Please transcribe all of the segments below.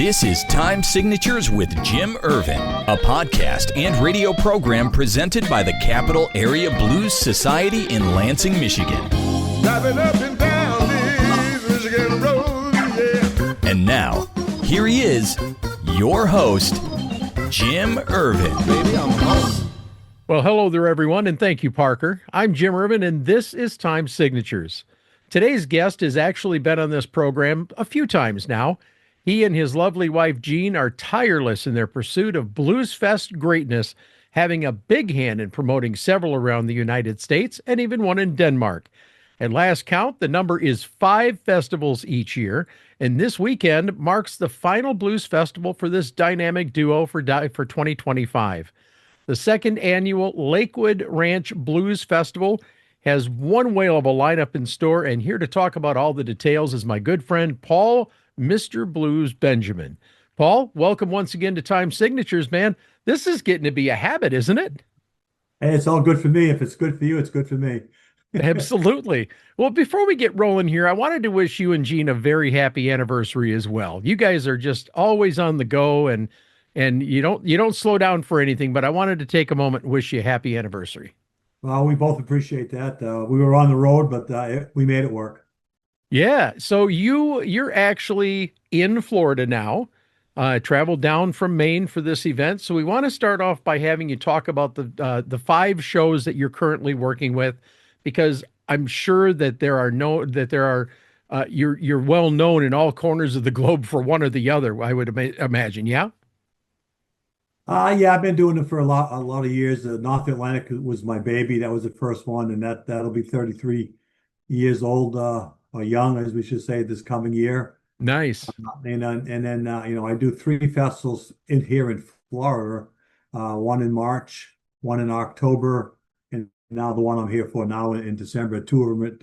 This is Time Signatures with Jim Ervin, a podcast and radio program presented by the Capital Area Blues Society in Lansing, Michigan. Driving up and down these Michigan roads, yeah. And now, here he is, your host, Jim Ervin. Baby, I'm home. Well, hello there, everyone, and thank you, Parker. I'm Jim Ervin, and this is Time Signatures. Today's guest has actually been on this program a few times now. He and his lovely wife, Jean, are tireless in their pursuit of BluesFest greatness, having a big hand in promoting several around the United States and even one in Denmark. At last count, the number is 5 festivals each year, and this weekend marks the final blues festival for this dynamic duo for 2025. The Second Annual Lakewood Ranch Blues Festival has one whale of a lineup in store, and here to talk about all the details is my good friend, Paul Mr. Blues Benjamin. Paul, welcome once again to Time Signatures, man. This is getting to be a habit, isn't it? Hey, it's all good for me. If it's good for you, it's good for me. Absolutely. Well, before we get rolling here, I wanted to wish you and Jean a very happy anniversary as well. You guys are just always on the go, and you don't slow down for anything, but I wanted to take a moment and wish you a happy anniversary. Well, we both appreciate that. We were on the road, but we made it work. Yeah. So you're actually in Florida now, traveled down from Maine for this event. So we want to start off by having you talk about the 5 shows that you're currently working with, because I'm sure that you're well known in all corners of the globe for one or the other, I would imagine. Yeah. Yeah, I've been doing it for a lot of years. North Atlantic was my baby. That was the first one, and that'll be 33 years old, or young, as we should say, this coming year. Nice. And then I do 3 festivals here in Florida, one in March, one in October, and now the one I'm here for now in December. 2 of them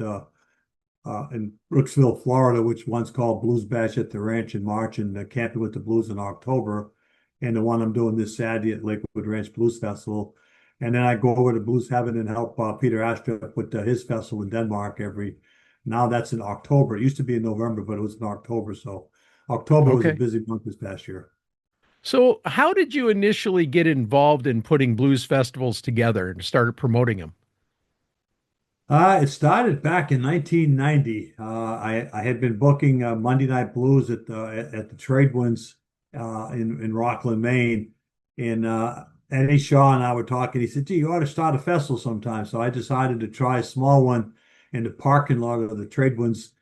in Brooksville, Florida, which one's called Blues Bash at the Ranch in March, and Camping with the Blues in October. And the one I'm doing this Saturday at Lakewood Ranch Blues Festival. And then I go over to Blues Heaven and help Peter Astrup with his festival in Denmark now that's in October. It used to be in November, but it was in October. So October was a busy month this past year. So how did you initially get involved in putting blues festivals together and started promoting them? It started back in 1990. I had been booking Monday Night Blues at the Trade Winds in Rockland, Maine, and Eddie Shaw and I were talking. He said, "Gee, you ought to start a festival sometime." So I decided to try a small one in the parking lot of the Trade Winds.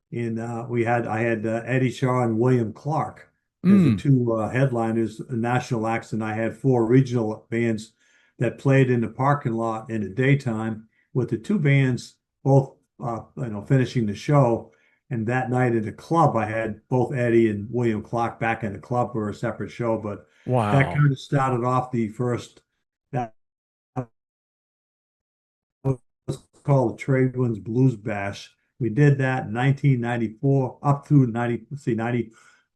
And I had Eddie Shaw and William Clark as the 2 headliners, national acts, and I had 4 regional bands that played in the parking lot in the daytime, with the 2 bands both finishing the show. And that night at the club, I had both Eddie and William Clark back in the club for a separate show. But Wow. That kind of started off the first. That was called the Trade Winds Blues Bash. We did that in 1994 up through 90,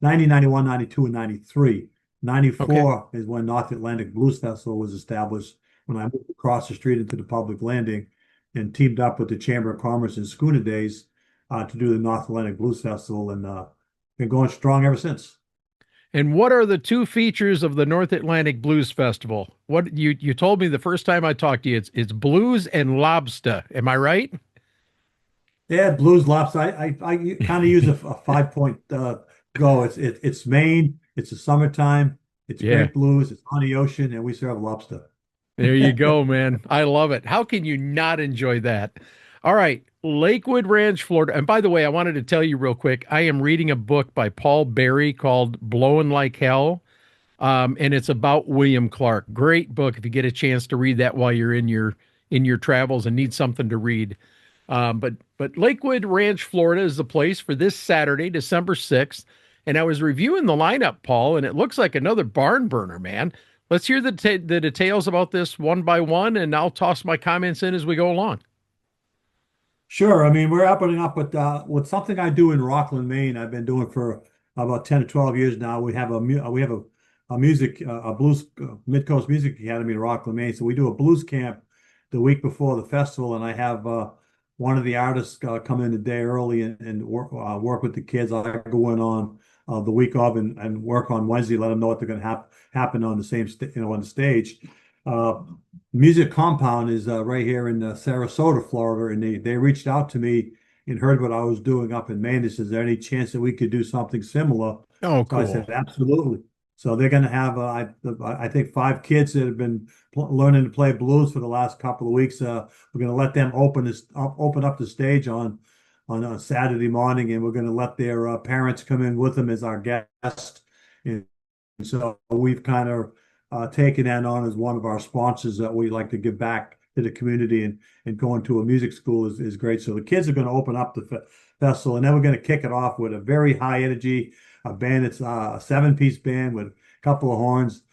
91, 92, and 93. 94 is when North Atlantic Blues Festival was established, when I moved across the street into the public landing and teamed up with the Chamber of Commerce and Schooner Days to do the North Atlantic Blues Festival, and been going strong ever since. And what are the 2 features of the North Atlantic Blues Festival? What you told me the first time I talked to you, it's blues and lobster. Am I right? Yeah, blues lobster. I kind of use a 5-point go. It's Maine. It's the summertime. It's great blues. It's on the ocean, and we serve lobster. There you go, man. I love it. How can you not enjoy that? All right, Lakewood Ranch, Florida. And by the way, I wanted to tell you real quick, I am reading a book by Paul Berry called Blowin' Like Hell, and it's about William Clark. Great book if you get a chance to read that while you're in your travels and need something to read. But Lakewood Ranch, Florida is the place for this Saturday, December 6th. And I was reviewing the lineup, Paul, and it looks like another barn burner, man. Let's hear the details about this one by one, and I'll toss my comments in as we go along. Sure. I mean, we're opening up with something I do in Rockland, Maine. I've been doing for about 10 to 12 years now. We have a blues Mid-Coast Music Academy in Rockland, Maine. So we do a blues camp the week before the festival, and I have one of the artists come in a day early and work with the kids. I go in on the week of and work on Wednesday, let them know what they're going to happen on the same on the stage. Uh, Music Compound is right here in Sarasota, Florida, and they reached out to me and heard what I was doing up in Maine. They said, "Is there any chance that we could do something similar?" Oh, So I cool. said, "Absolutely." So they're going to have I think 5 kids that have been learning to play blues for the last couple of weeks. We're going to let them open up the stage on a Saturday morning, and we're going to let their parents come in with them as our guest. And so we've kind of taken that on as one of our sponsors that we like to give back to the community, and going to a music school is great. So the kids are going to open up the festival, and then we're going to kick it off with a very high energy band. It's a 7-piece band with a couple of horns,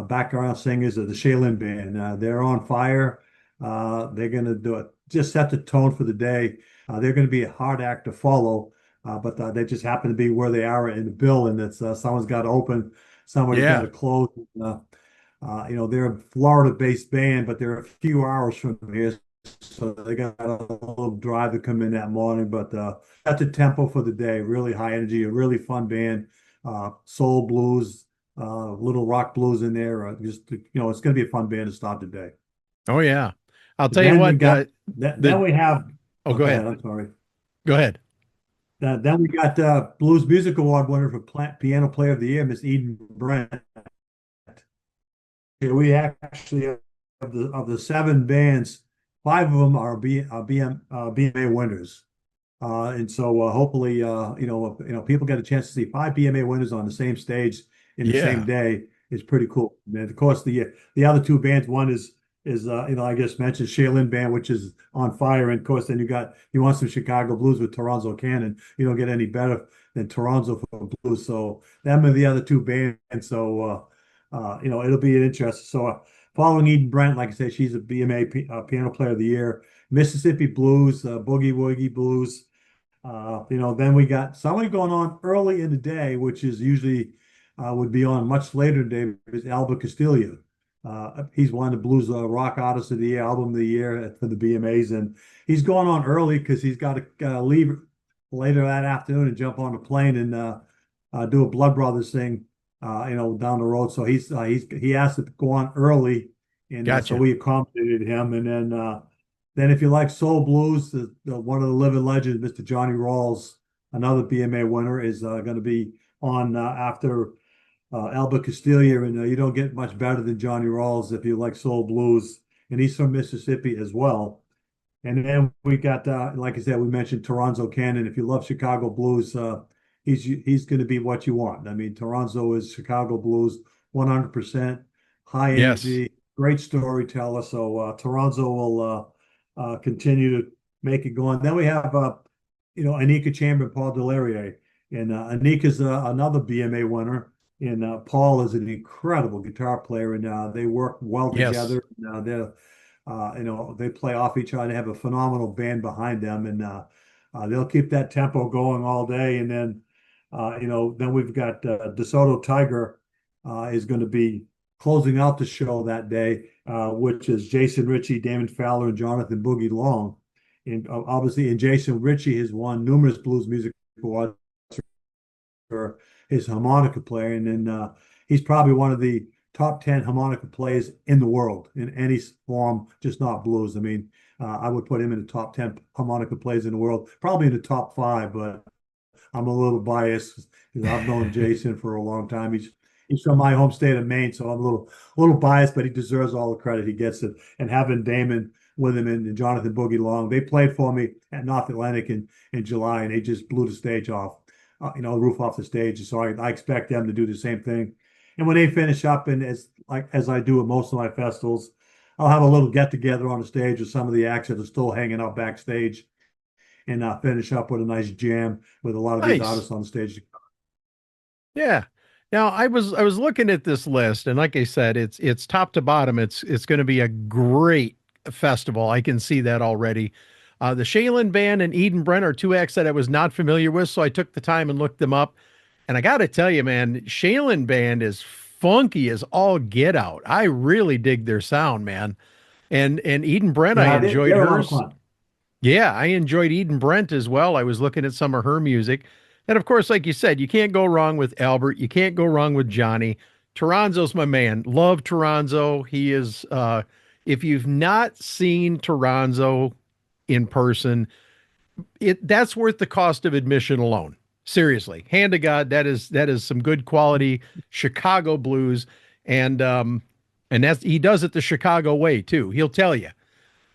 background singers of the Shaolin band. They're on fire. They're going to do it, just set the tone for the day. They're going to be a hard act to follow, but they just happen to be where they are in the bill, and it's someone's got to open, somebody's got Yeah. to close. They're a Florida-based band, but they're a few hours from here, so they got a little drive to come in that morning. But at the tempo for the day, really high energy, a really fun band, soul blues, little rock blues in there. It's going to be a fun band to start the day. Oh, yeah. I'll tell you Then we what, got then the, we have. oh, Oh, go go ahead. ahead. I'm sorry. Go ahead. Then we got Blues Music Award winner for Piano Player of the Year, Miss Eden Brent. Yeah, we actually of the 7 bands, 5 of them are BMA winners, and so hopefully people get a chance to see 5 BMA winners on the same stage in the same Yeah. day is pretty cool. And of course, the other 2 bands, one is I just mentioned Shaolin Band, which is on fire, and of course then you want some Chicago blues with Toronto Cannon. You don't get any better than Toronto for blues. So them are the other 2 bands. So it'll be an interest. So following Eden Brent, like I said, she's a BMA Piano Player of the Year. Mississippi Blues, Boogie Woogie Blues. Then we got something going on early in the day, which is usually would be on much later in the day, is Alba Castillo. He's won the Blues Rock Artist of the Year, Album of the Year for the BMAs, and he's going on early because he's got to leave later that afternoon and jump on a plane and do a Blood Brothers thing, down the road. So he has to go on early, and so Gotcha. we accommodated him. And then if you like soul blues, one of the living legends, Mr. Johnny Rawls, another BMA winner, is going to be on after Alba Castillo, and you don't get much better than Johnny Rawls if you like soul blues, and he's from Mississippi as well. And then we got, like I said, we mentioned Toronto Cannon. If you love Chicago blues, he's going to be what you want. I mean, Toronto is Chicago blues, 100% high Yes. energy, great storyteller. So Toronto will continue to make it going. Then we have, Anika Chamber and Paul Delarier, and Anika's another BMA winner. And Paul is an incredible guitar player, and they work well Yes. together. They play off each other. They have a phenomenal band behind them, and they'll keep that tempo going all day. And then we've got DeSoto Tiger is going to be closing out the show that day, which is Jason Ritchie, Damon Fowler, and Jonathan Boogie Long. And obviously, and Jason Ritchie has won numerous blues music awards for his harmonica player, and then he's probably one of the top 10 harmonica players in the world in any form, just not blues. I mean, I would put him in the top 10 harmonica players in the world, probably in the top 5, but I'm a little biased because I've known Jason for a long time. He's from my home state of Maine, so I'm a little biased, but he deserves all the credit he gets. It. And having Damon with him and Jonathan Boogie Long, they played for me at North Atlantic in July, and they just blew the stage off, the roof off the stage. And so I expect them to do the same thing. And when they finish up, and as I do at most of my festivals, I'll have a little get together on the stage with some of the acts that are still hanging out backstage, and finish up with a nice jam with a lot of these Nice. artists on the stage. Yeah. Now I was looking at this list, and like I said, it's top to bottom. It's going to be a great festival. I can see that already. The Shaylin Band and Eden Brent are 2 acts that I was not familiar with, so I took the time and looked them up. And I got to tell you, man, Shaylin Band is funky as all get out. I really dig their sound, man. And Eden Brent, I Yeah, enjoyed they're a lot of hers. fun. Yeah, I enjoyed Eden Brent as well. I was looking at some of her music. And of course, like you said, you can't go wrong with Albert. You can't go wrong with Johnny. Toronzo's my man. Love Toronzo. He is, if you've not seen Toronzo in person, that's worth the cost of admission alone. Seriously, hand to God, that is some good quality Chicago blues, and that's he does it the Chicago way too. He'll tell you.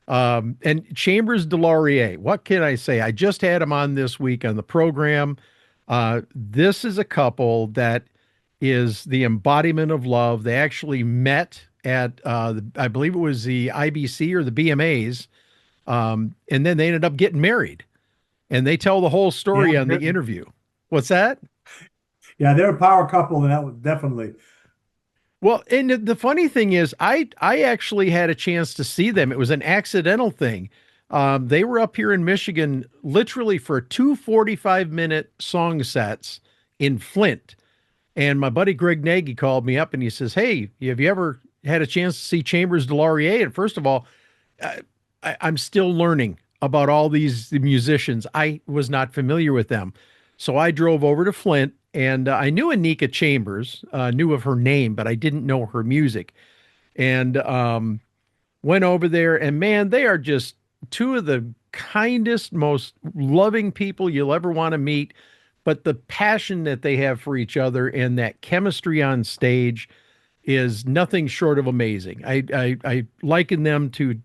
And Chambers Delorier, what can I say? I just had him on this week on the program. This is a couple that is the embodiment of love. They actually met at, I believe it was the IBC or the BMAs, and then they ended up getting married. And they tell the whole story Yeah, on the interview. What's that? yeah, they're a power couple, and that was definitely. Well, and the funny thing is, I actually had a chance to see them. It was an accidental thing. They were up here in Michigan literally for 2 45-minute song sets in Flint. And my buddy Greg Nagy called me up and he says, "Hey, have you ever had a chance to see Chambers Delorier?" And first of all, I'm still learning about all these musicians. I was not familiar with them. So I drove over to Flint and I knew Anika Chambers, knew of her name, but I didn't know her music. And went over there and man, they are just two of the kindest, most loving people you'll ever want to meet. But the passion that they have for each other and that chemistry on stage is nothing short of amazing. I liken them to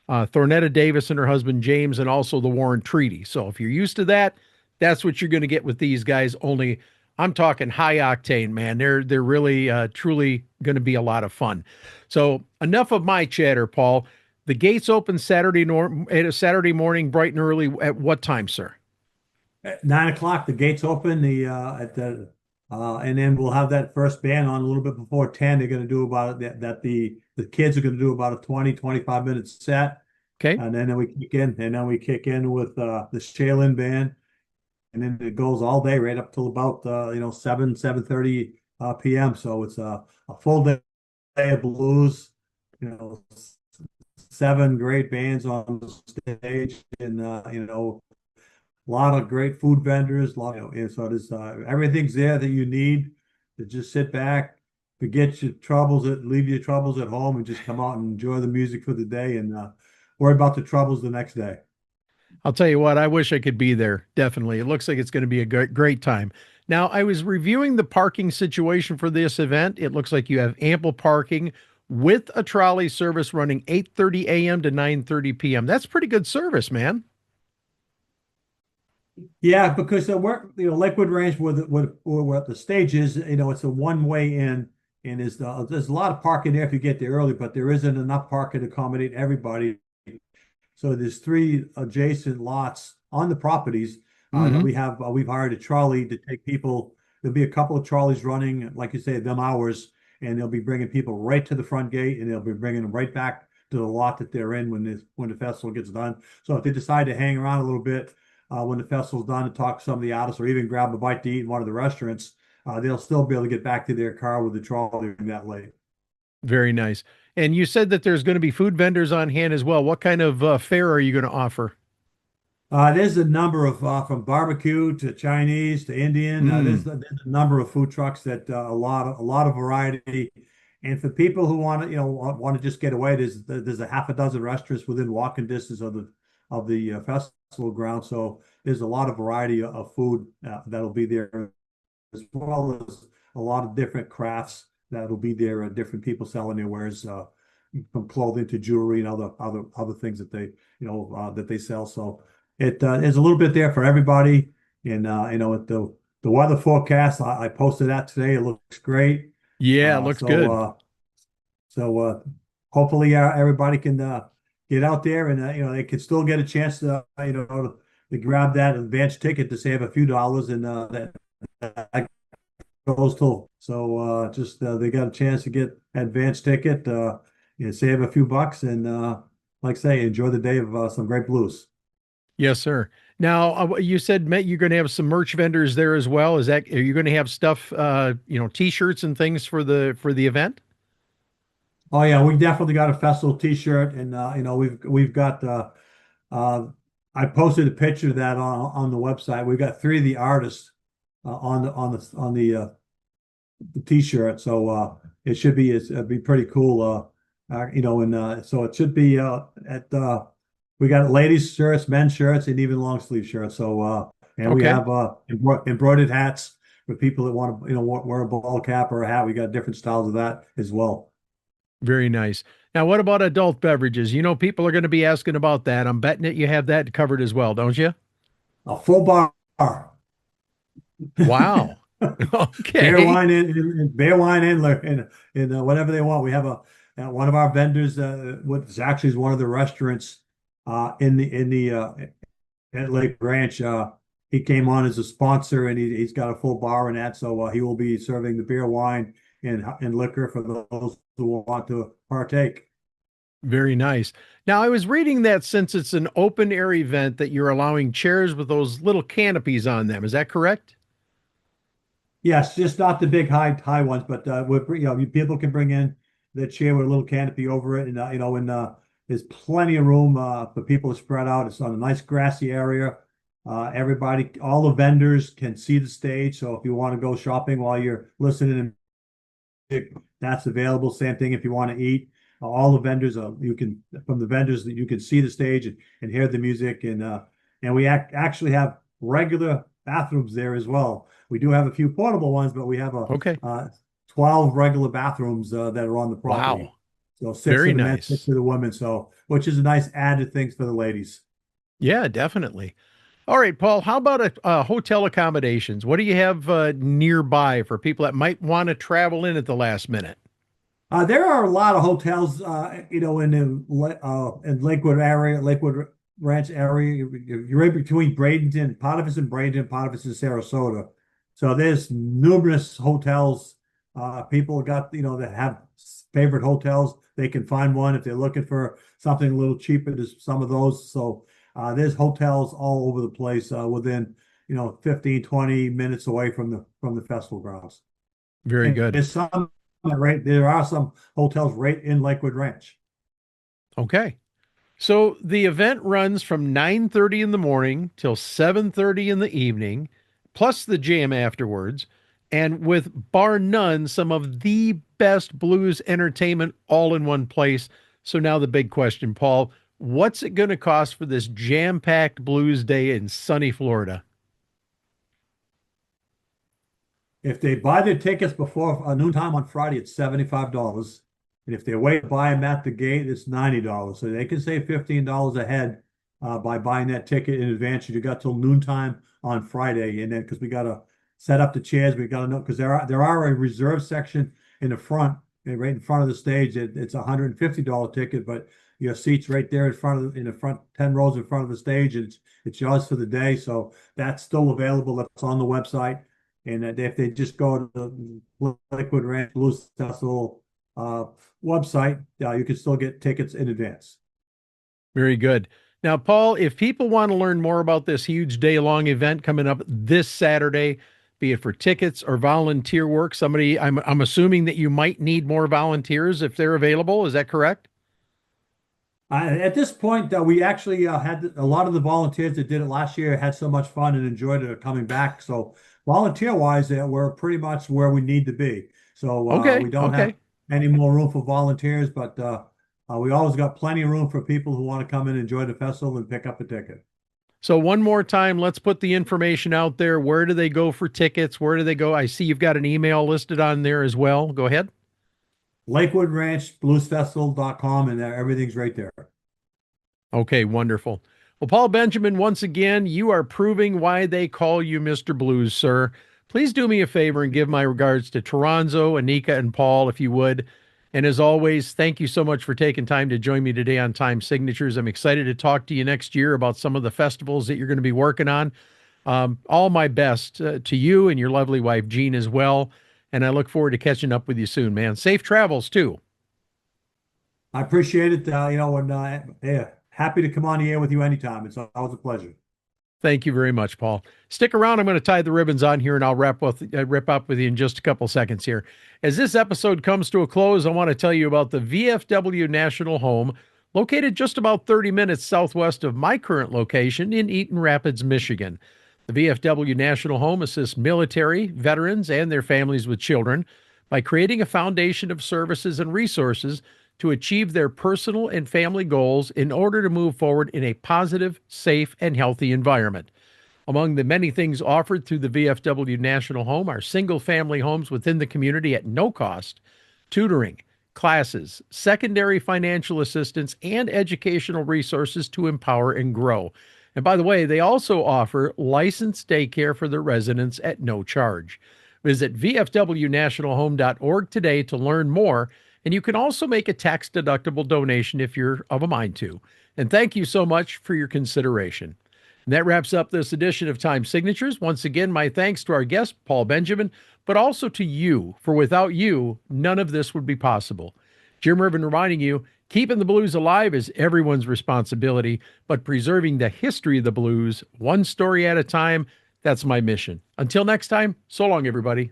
Thornetta Davis and her husband James, and also the Warren Treaty. So if you're used to that, that's what you're going to get with these guys. Only I'm talking high octane, man. They're really truly going to be a lot of fun. So enough of my chatter, Paul. The gates open Saturday morning, bright and early. At what time, sir? At 9 o'clock, the gates open. And then we'll have that first band on a little bit before 10. They're going to do about the kids are going to do about a 25 minute set. Okay. And then we kick in with the Shaolin band, and then it goes all day right up till about 7:30 p.m. So it's a full day of blues. You know, 7 great bands on the stage, and a lot of great food vendors. And so there's everything's there that you need to just sit back, forget your troubles, leave your troubles at home, and just come out and enjoy the music for the day, and worry about the troubles the next day. I'll tell you what, I wish I could be there. Definitely. It looks like it's going to be a great time. Now, I was reviewing the parking situation for this event. It looks like you have ample parking with a trolley service running 8:30 a.m. to 9:30 p.m. That's pretty good service, man. Yeah, because we're Lakewood Ranch where the stage is, it's a one-way in, and there's a lot of parking there if you get there early, but there isn't enough parking to accommodate everybody. So there's 3 adjacent lots on the properties that we've hired a trolley to take people. There'll be a couple of trolleys running, like you say, them hours, and they'll be bringing people right to the front gate, and they'll be bringing them right back to the lot that they're in when the festival gets done. So if they decide to hang around a little bit when the festival's done and talk to some of the artists, or even grab a bite to eat in one of the restaurants, they'll still be able to get back to their car with the trolley that late. Very nice. And you said that there's going to be food vendors on hand as well. What kind of fare are you going to offer? There's a number of from barbecue to Chinese to Indian. There's a number of food trucks that a lot of variety. And for people who want to just get away, there's a half a dozen restaurants within walking distance of the festival ground. So there's a lot of variety of food that'll be there, as well as a lot of different crafts that'll be there. Different people selling their wares, from clothing to jewelry and other things that they sell. So it is a little bit there for everybody. And the weather forecast, I posted that today. It looks great. Yeah, it looks good. So hopefully everybody can get out there, and they can still get a chance to grab that advance ticket to save a few dollars, and that goes till. So just they got a chance to get advance ticket, save a few bucks, and like I say, enjoy the day of some great blues. Yes, sir. Now, you said, Matt, you're going to have some merch vendors there as well. Are you going to have stuff, T-shirts and things for the event? Oh yeah, we definitely got a festival T-shirt, and we've got. I posted a picture of that on the website. We've got 3 of the artists the t-shirt. So it should be it'd be pretty cool. And so it should be at we got ladies shirts, men's shirts, and even long sleeve shirts. So and we Okay. have embroidered hats for people that want to wear a ball cap or a hat. We got different styles of that as well. Very nice. Now, what about adult beverages? You know, people are going to be asking about that. I'm betting that you have that covered as well, don't you? A full bar. Wow. Beer, Okay. wine, and beer, wine, and whatever they want. We have one of our vendors, what actually is one of the restaurants in the at Lake Ranch. He came on as a sponsor, and he's got a full bar and that. So he will be serving the beer, wine, and liquor for those who want to partake. Very nice. Now, I was reading that since it's an open air event that you're allowing chairs with those little canopies on them. Is that correct? Yes, just not the big high ones, but people can bring in the chair with a little canopy over it, and there's plenty of room for people to spread out. It's on a nice grassy area. All the vendors can see the stage, so if you want to go shopping while you're listening to music, that's available. Same thing if you want to eat. All the vendors, from the vendors that you can see the stage and hear the music, and we actually have regular bathrooms there as well. We do have a few portable ones, but we have Okay. 12 regular bathrooms that are on the property. Wow. So six Very for the men, six nice. for the women. So which is a nice added thing for the ladies. Yeah, definitely. All right, Paul, how about hotel accommodations? What do you have nearby for people that might want to travel in at the last minute? There are a lot of hotels, in Lakewood Ranch area. You're in between Bradenton, part of it's in Bradenton, part of it's in Sarasota. So there's numerous hotels. People that have favorite hotels. They can find one if they're looking for something a little cheaper. There's some of those. So there's hotels all over the place within 15, 20 minutes away from the festival grounds. Very And good. there are some hotels right in Lakewood Ranch. Okay. So the event runs from 9:30 in the morning till 7:30 in the evening, plus the jam afterwards, and with bar none some of the best blues entertainment all in one place. So now the big question, Paul, what's it going to cost for this jam-packed blues day in sunny Florida? If they buy their tickets before noontime on Friday, it's $75. And if they wait to buy them at the gate, it's $90. So they can save $15 ahead by buying that ticket in advance. You got till noontime on Friday. And then because we got to set up the chairs, we got to know because there are a reserve section in the front, right in front of the stage. It's a $150 ticket, but your seat's right there in the front 10 rows in front of the stage. It's yours for the day. So that's still available. That's on the website. And if they just go to the Lakewood Ranch Blues Festival website, you can still get tickets in advance. Very good. Now, Paul, if people want to learn more about this huge day-long event coming up this Saturday, be it for tickets or volunteer work, I'm assuming that you might need more volunteers if they're available. Is that correct? At this point, we actually had a lot of the volunteers that did it last year had so much fun and enjoyed it coming back. So volunteer-wise, we're pretty much where we need to be. So Okay. we don't have Okay. any more room for volunteers, but we always got plenty of room for people who want to come and enjoy the festival and pick up a ticket. So one more time, let's put the information out there. Where do they go for tickets? Where do they go? I see you've got an email listed on there as well. Go ahead. Lakewood Ranch BluesFestival.com, and everything's right there. Okay, wonderful. Well, Paul Benjamin, once again, you are proving why they call you Mr. Blues, sir. Please do me a favor and give my regards to Toronzo, Anika, and Paul, if you would. And as always, thank you so much for taking time to join me today on Time Signatures. I'm excited to talk to you next year about some of the festivals that you're going to be working on. All my best to you and your lovely wife, Jean, as well. And I look forward to catching up with you soon, man. Safe travels, too. I appreciate it. Yeah, happy to come on the air with you anytime. It's always a pleasure. Thank you very much, Paul. Stick around. I'm going to tie the ribbons on here, and I'll wrap up with you in just a couple seconds here. As this episode comes to a close, I want to tell you about the VFW National Home, located just about 30 minutes southwest of my current location in Eaton Rapids, Michigan. The VFW National Home assists military, veterans, and their families with children by creating a foundation of services and resources to achieve their personal and family goals in order to move forward in a positive, safe, and healthy environment. Among the many things offered through the VFW National Home are single-family homes within the community at no cost, tutoring, classes, secondary financial assistance, and educational resources to empower and grow. And by the way, they also offer licensed daycare for their residents at no charge. Visit vfwnationalhome.org today to learn more, and you can also make a tax-deductible donation if you're of a mind to. And thank you so much for your consideration. And that wraps up this edition of Time Signatures. Once again, my thanks to our guest, Paul Benjamin, but also to you, for without you, none of this would be possible. Jim Ervin reminding you, keeping the blues alive is everyone's responsibility, but preserving the history of the blues, one story at a time, that's my mission. Until next time, so long, everybody.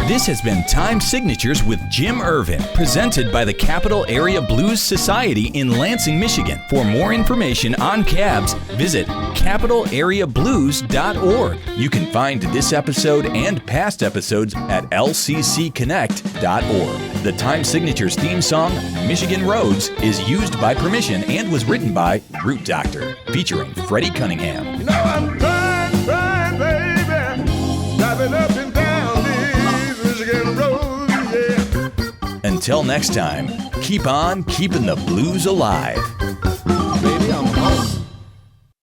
This has been Time Signatures with Jim Ervin, presented by the Capital Area Blues Society in Lansing, Michigan. For more information on cabs, visit capitalareablues.org. You can find this episode and past episodes at lcconnect.org. The Time Signatures theme song, Michigan Roads, is used by permission and was written by Root Doctor, featuring Freddie Cunningham. You know I'm trying, baby, driving up and down these Michigan roads, yeah. Until next time, keep on keeping the blues alive.